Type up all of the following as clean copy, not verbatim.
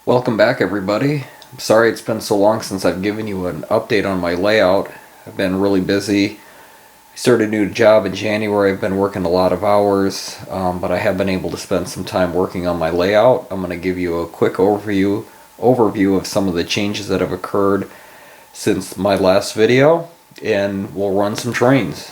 Welcome back, everybody. I'm sorry it's been so long since I've given you an update on my layout. I've been really busy. I started a new job in January. I've been working a lot of hours, but I have been able to spend some time working on my layout. I'm going to give you a quick overview of some of the changes that have occurred since my last video, and we'll run some trains.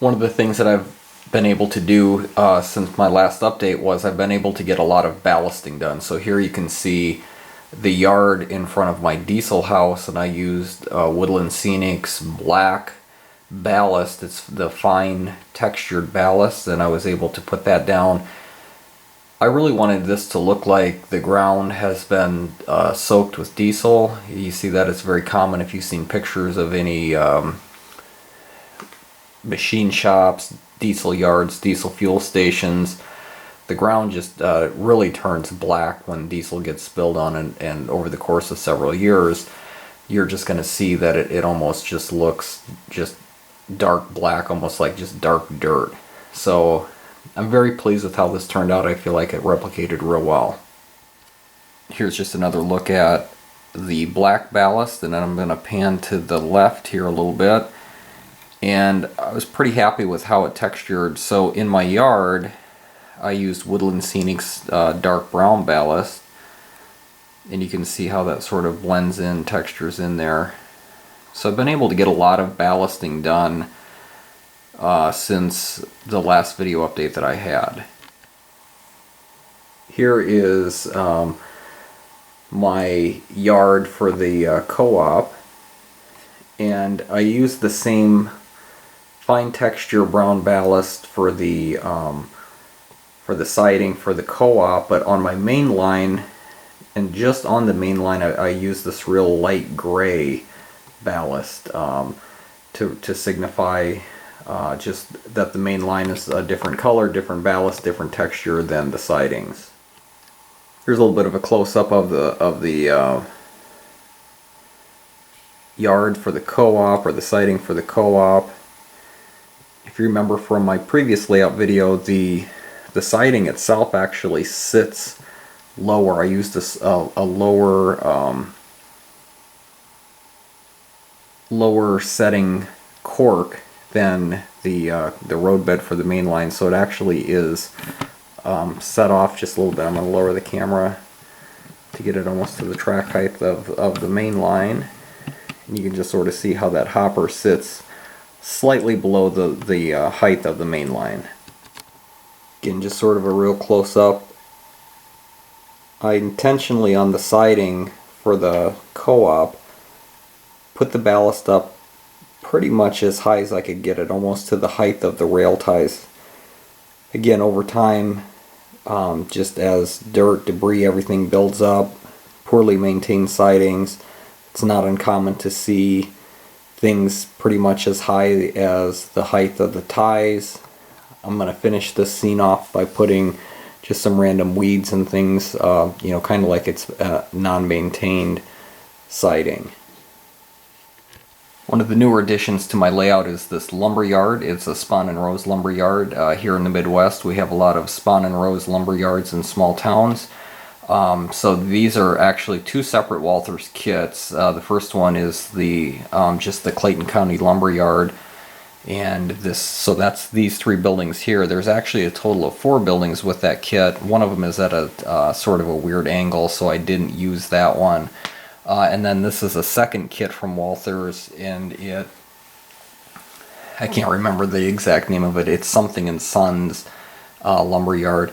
One of the things that I've been able to do since my last update was I've been able to get a lot of ballasting done. So here you can see the yard in front of my diesel house, and I used Woodland Scenic's black ballast. It's the fine textured ballast, and I was able to put that down. I really wanted this to look like the ground has been soaked with diesel. You see that it's very common if you've seen pictures of any machine shops, diesel yards, diesel fuel stations. The ground just really turns black when diesel gets spilled on it, and over the course of several years you're just going to see that it almost just looks just dark black, almost like just dark dirt. So I'm very pleased with how this turned out. I feel like it replicated real well. Here's just another look at the black ballast, and then I'm going to pan to the left here a little bit. And I was pretty happy with how it textured. So in my yard I used Woodland Scenic's dark brown ballast, and you can see how that sort of blends in, textures in there. So I've been able to get a lot of ballasting done since the last video update that I had. Here is my yard for the co-op, and I used the same fine texture brown ballast for the siding for the co-op, but on my main line, and just on the main line, I use this real light gray ballast to signify just that the main line is a different color, different ballast, different texture than the sidings. Here's a little bit of a close-up of the yard for the co-op, or the siding for the co-op. If you remember from my previous layout video, the siding itself actually sits lower. I used a lower setting cork than the roadbed for the main line, so it actually is set off just a little bit. I'm going to lower the camera to get it almost to the track height of the main line, and you can just sort of see how that hopper sits slightly below the height of the main line. Again, just sort of a real close-up. I intentionally, on the siding for the co-op, put the ballast up pretty much as high as I could get it, almost to the height of the rail ties. Again, over time, just as dirt, debris, everything builds up, poorly maintained sidings, it's not uncommon to see things pretty much as high as the height of the ties. I'm going to finish this scene off by putting just some random weeds and things, you know, kind of like it's non-maintained siding. One of the newer additions to my layout is this lumberyard. It's a spawn and rose lumberyard. Here in the Midwest we have a lot of spawn and rose lumberyards in small towns. So these are actually two separate Walthers kits. The first one is the just the Clayton County Lumberyard, and so that's these three buildings here. There's actually a total of 4 buildings with that kit. One of them is at a sort of a weird angle, so I didn't use that one. And then this is a second kit from Walthers, and I can't remember the exact name of it. It's something and Sons Lumberyard.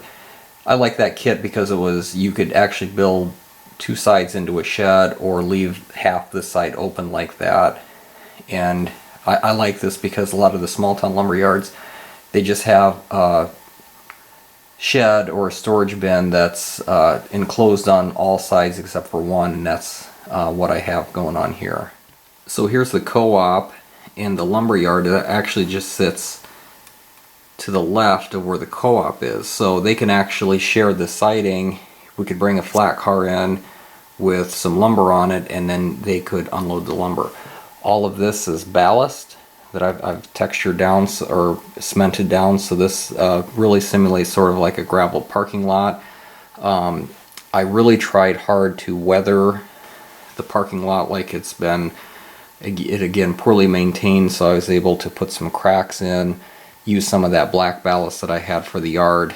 I like that kit because you could actually build 2 sides into a shed, or leave half the side open like that. And I like this because a lot of the small town lumberyards, they just have a shed or a storage bin that's enclosed on all sides except for one, and that's what I have going on here. So here's the co-op, and the lumberyard that actually just sits to the left of where the co-op is, so they can actually share the siding. We could bring a flat car in with some lumber on it, and then they could unload the lumber. All of this is ballast that I've textured down or cemented down, so this really simulates sort of like a gravel parking lot. I really tried hard to weather the parking lot like it's been, again, poorly maintained, so I was able to put some cracks in, use some of that black ballast that I had for the yard,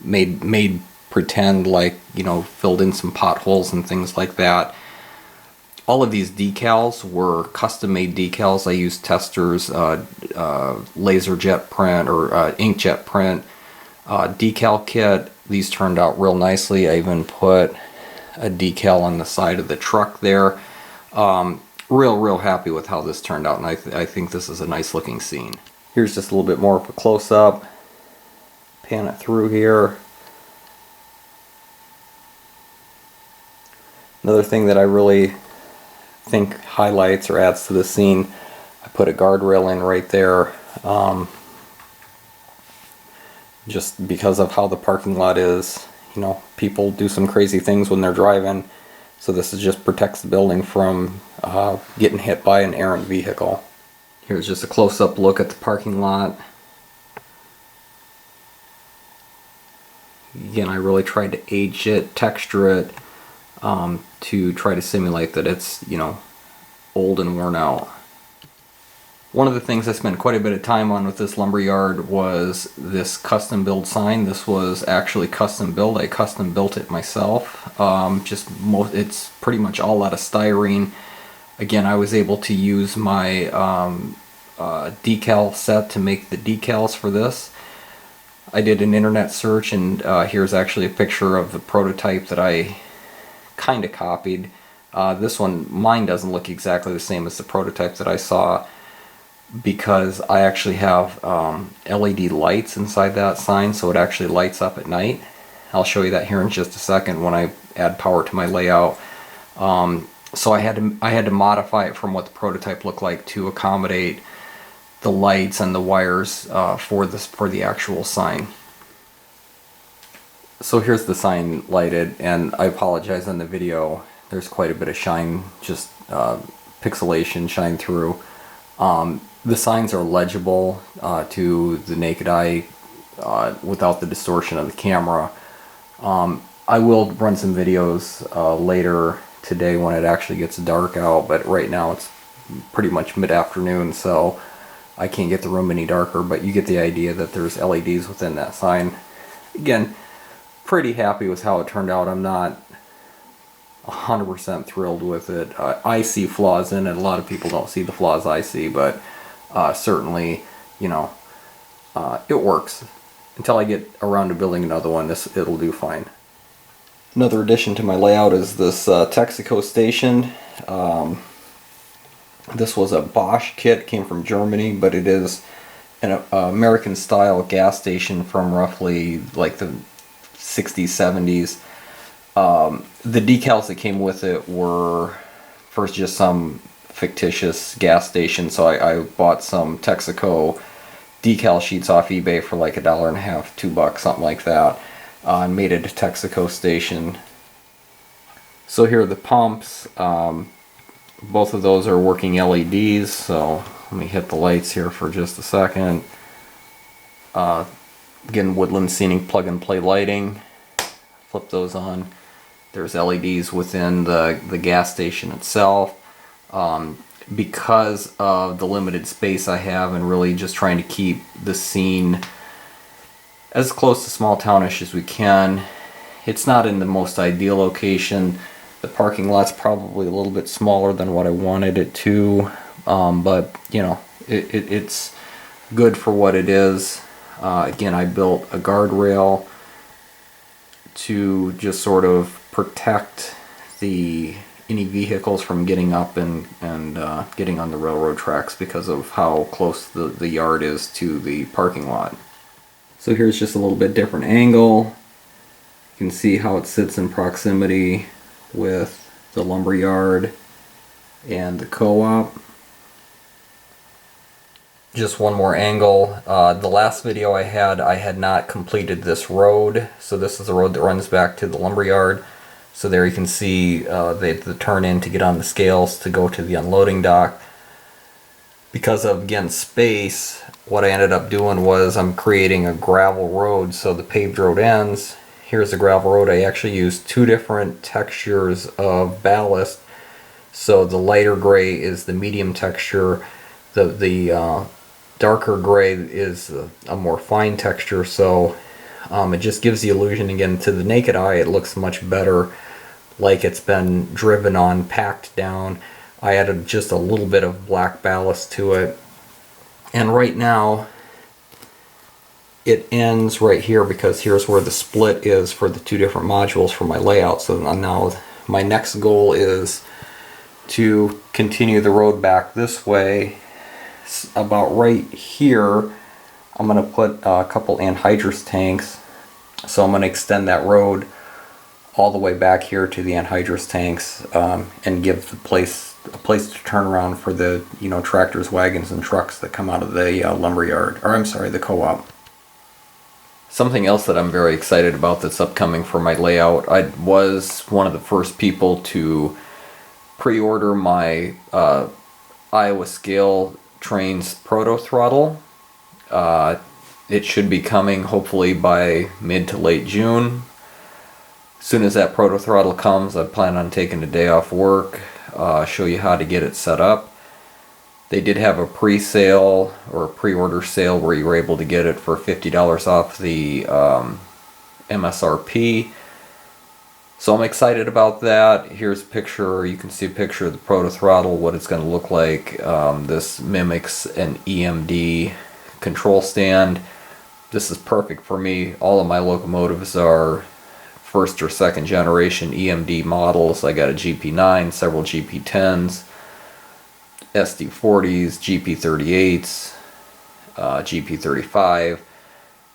made pretend like, you know, filled in some potholes and things like that. All of these decals were custom-made decals. I used Testors, laser jet print or inkjet print decal kit. These turned out real nicely. I even put a decal on the side of the truck there. Real happy with how this turned out, and I think this is a nice looking scene. Here's just a little bit more of a close-up. Pan it through here. Another thing that I really think highlights or adds to the scene, I put a guardrail in right there, just because of how the parking lot is. You know, people do some crazy things when they're driving, so this just protects the building from getting hit by an errant vehicle. Here's just a close-up look at the parking lot. Again, I really tried to age it, texture it, to try to simulate that it's, you know, old and worn out. One of the things I spent quite a bit of time on with this lumberyard was this custom build sign. This was actually custom built. I custom built it myself. It's pretty much all out of styrene. Again, I was able to use my decal set to make the decals for this. I did an internet search, and here's actually a picture of the prototype that I kind of copied. This one, mine doesn't look exactly the same as the prototype that I saw, because I actually have LED lights inside that sign, so it actually lights up at night. I'll show you that here in just a second when I add power to my layout. So I had to modify it from what the prototype looked like to accommodate the lights and the wires for the actual sign. So here's the sign lighted, and I apologize on the video. There's quite a bit of shine, just pixelation shine through. The signs are legible to the naked eye without the distortion of the camera. I will run some videos later today when it actually gets dark out, but right now it's pretty much mid-afternoon, so I can't get the room any darker, but you get the idea that there's LEDs within that sign. Again, pretty happy with how it turned out. I'm not 100% thrilled with it. I see flaws in it. A lot of people don't see the flaws I see, but certainly, you know, it works. Until I get around to building another one, it'll do fine. Another addition to my layout is this Texaco station. This was a Bosch kit, came from Germany, but it is an American style gas station from roughly like the 60s, 70s. The decals that came with it were first just some fictitious gas station, so I bought some Texaco decal sheets off eBay for like $1.50, $2, something like that, and made it a Texaco station. So here are the pumps. Both of those are working LEDs, so let me hit the lights here for just a second. Again, Woodland Scenic plug and play lighting. Flip those on. There's LEDs within the gas station itself. Because of the limited space I have and really just trying to keep the scene as close to small townish as we can, it's not in the most ideal location. The parking lot's probably a little bit smaller than what I wanted it to, but you know, it's good for what it is. Again, I built a guardrail to just sort of protect any vehicles from getting up and getting on the railroad tracks because of how close the yard is to the parking lot. So here's just a little bit different angle. You can see how it sits in proximity with the lumberyard and the co-op. Just one more angle. The last video I had not completed this road, so this is the road that runs back to the lumberyard. So there you can see the turn in to get on the scales to go to the unloading dock. Because of, again, space, what I ended up doing was I'm creating a gravel road, so the paved road ends. here's the gravel road. I actually used two different textures of ballast. So the lighter gray is the medium texture. The darker gray is a more fine texture. So it just gives the illusion, again, to the naked eye, it looks much better, like it's been driven on, packed down. I added just a little bit of black ballast to it. And right now, it ends right here because here's where the split is for the two different modules for my layout. So now my next goal is to continue the road back this way. About right here, I'm going to put a couple anhydrous tanks. So I'm going to extend that road all the way back here to the anhydrous tanks, and give the place a place to turn around for the tractors, wagons, and trucks that come out of the lumberyard, or I'm sorry, the co-op. Something else that I'm very excited about that's upcoming for my layout, I was one of the first people to pre-order my Iowa Scale Trains Proto Throttle. It should be coming hopefully by mid to late June. As soon as that Proto Throttle comes, I plan on taking a day off work, show you how to get it set up. They did have a pre-sale or a pre-order sale where you were able to get it for $50 off the MSRP. So I'm excited about that. Here's a picture, you can see a picture of the Proto Throttle, what it's going to look like. This mimics an EMD control stand. This is perfect for me. All of my locomotives are first or second generation EMD models. I got a GP9, several GP10s, SD40s, GP38s, GP35.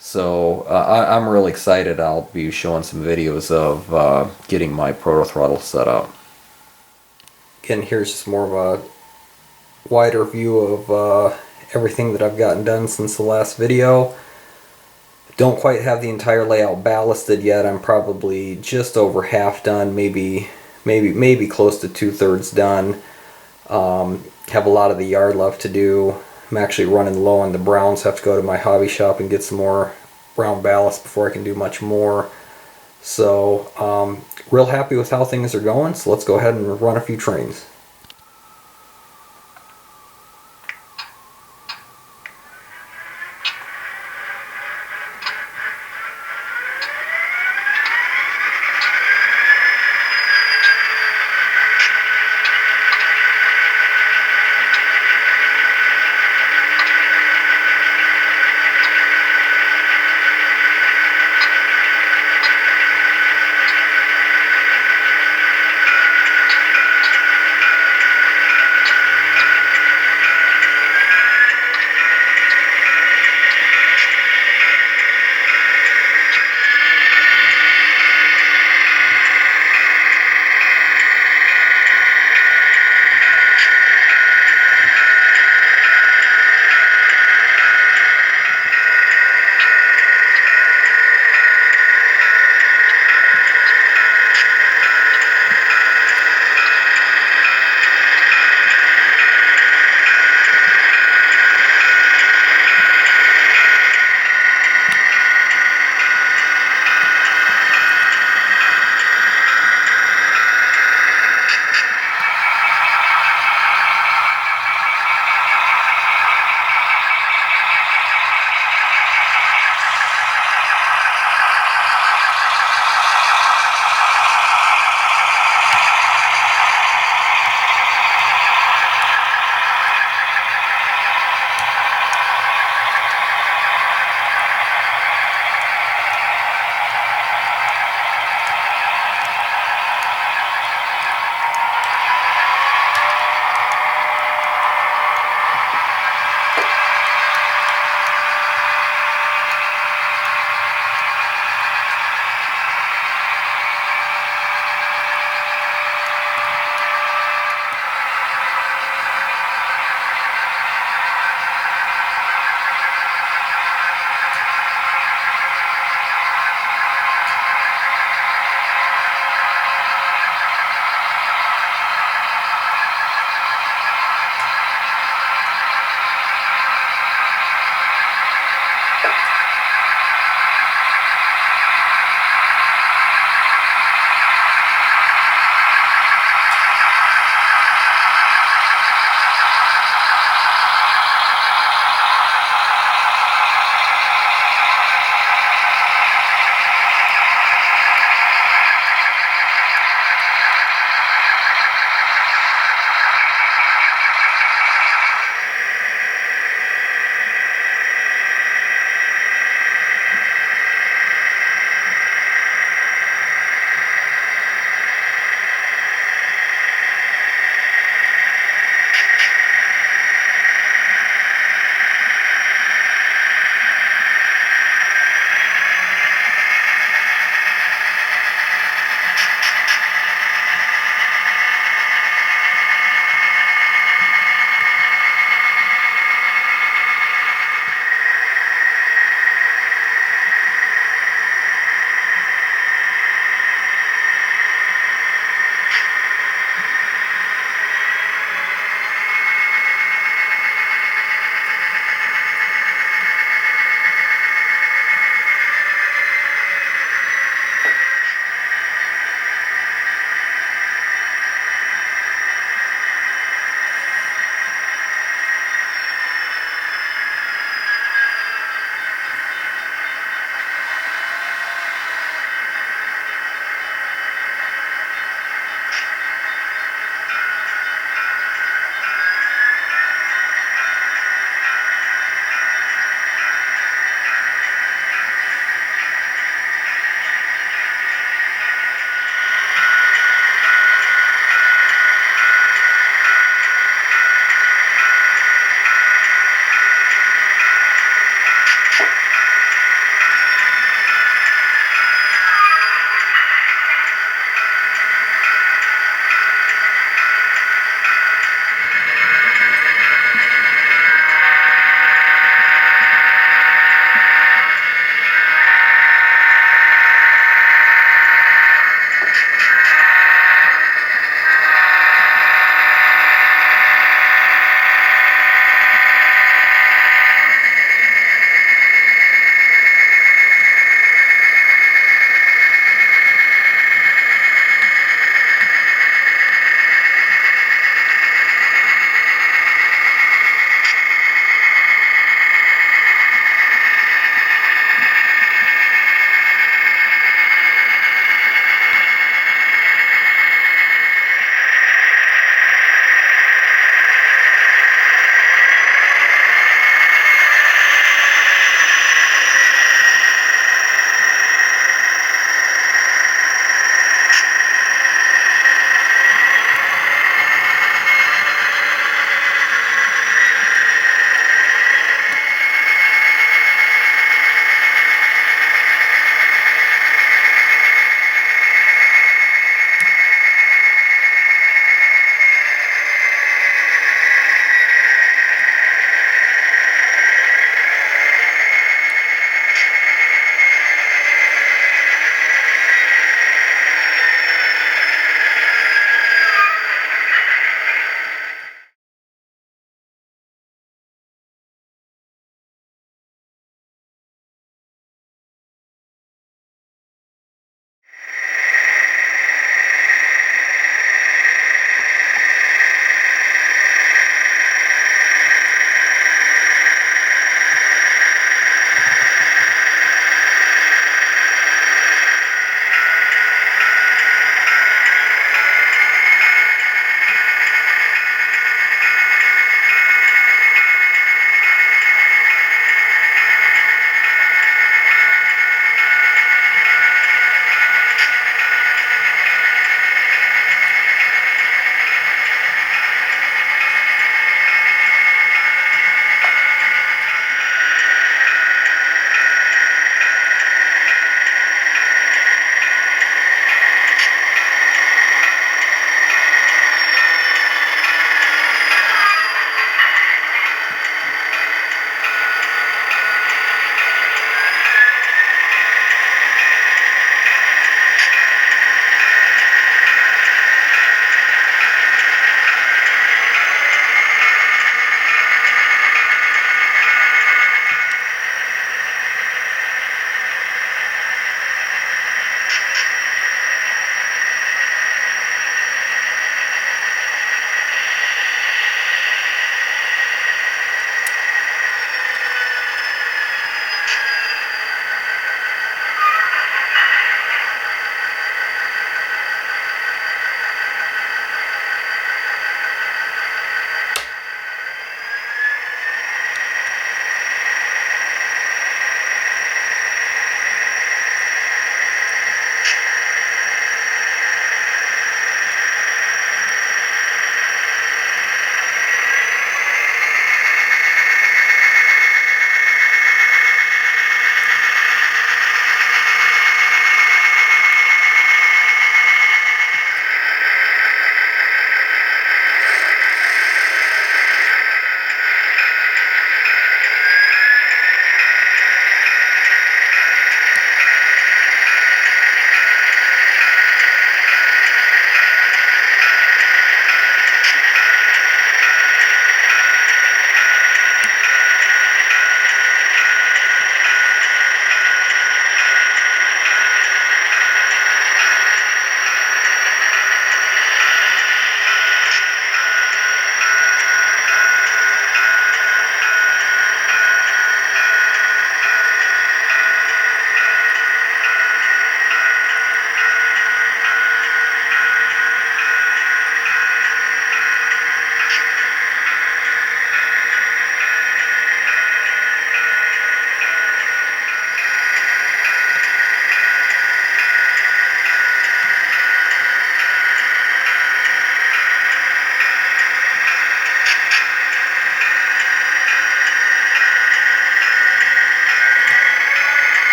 So I'm really excited. I'll be showing some videos of getting my Proto Throttle set up. Again, here's just more of a wider view of everything that I've gotten done since the last video. Don't quite have the entire layout ballasted yet. I'm probably just over half done, maybe close to 2/3 done. Have a lot of the yard left to do. I'm actually running low on the browns. Have to go to my hobby shop and get some more brown ballast before I can do much more. So real happy with how things are going. So let's go ahead and run a few trains.